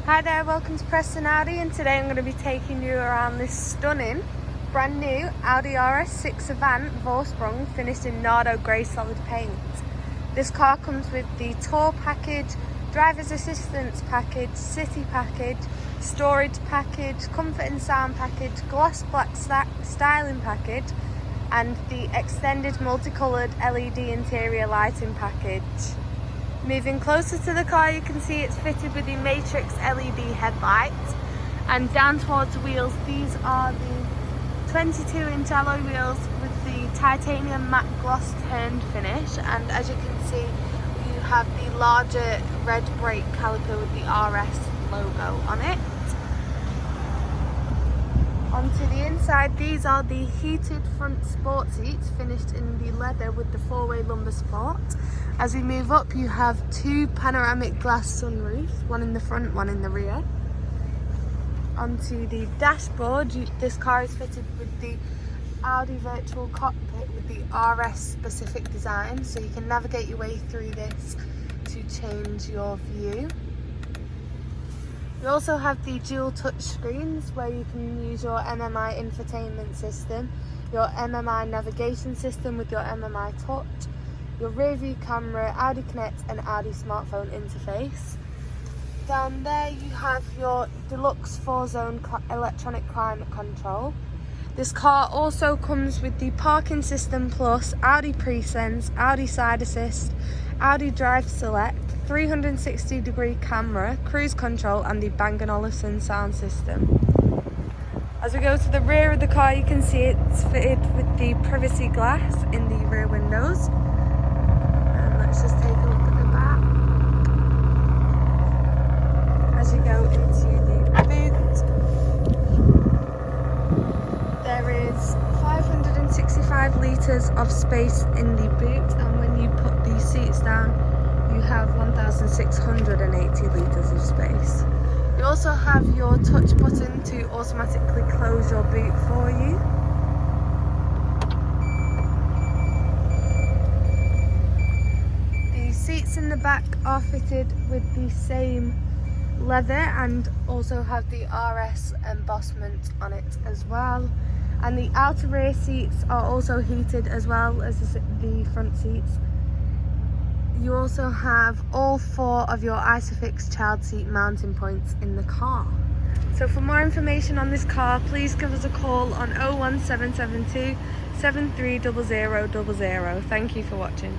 Hi there, welcome to Preston Audi, and today I'm going to be taking you around this stunning brand new Audi RS6 Avant Vorsprung finished in Nardo grey solid paint. This car comes with the Tour package, driver's assistance package, city package, storage package, comfort and sound package, gloss black styling package and the extended multicoloured LED interior lighting package. Moving closer to the car, you can see it's fitted with the Matrix LED headlights, and down towards the wheels, these are the 22-inch alloy wheels with the titanium matte gloss turned finish, and as you can see you have the larger red brake caliper with the RS logo on it. Onto the inside, these are the heated front sport seats finished in the leather with the four-way lumbar support. As we move up, you have two panoramic glass sunroofs, one in the front, one in the rear. Onto the dashboard, this car is fitted with the Audi virtual cockpit with the RS specific design, so you can navigate your way through this to change your view. You also have the dual touch screens where you can use your MMI infotainment system, your MMI navigation system with your MMI Touch, your rear view camera, Audi Connect and Audi smartphone interface. Down there you have your deluxe 4-zone electronic climate control. This car also comes with the parking system plus, Audi Presense, Audi side assist, Audi drive select, 360-degree camera, cruise control and the Bang & Olufsen sound system. As we go to the rear of the car, you can see it's fitted with the privacy glass in the rear windows. And let's just take a look at the back. As you go into the boot, there is 565 litres of space in the boot, and when you put the seats down you have 1,680 litres of space. You also have your touch button to automatically close your boot for you. The seats in the back are fitted with the same leather and also have the RS embossment on it as well. And the outer rear seats are also heated as well as the front seats. You also have all 4 of your Isofix child seat mounting points in the car. So for more information on this car, please give us a call on 01772 730000. Thank you for watching.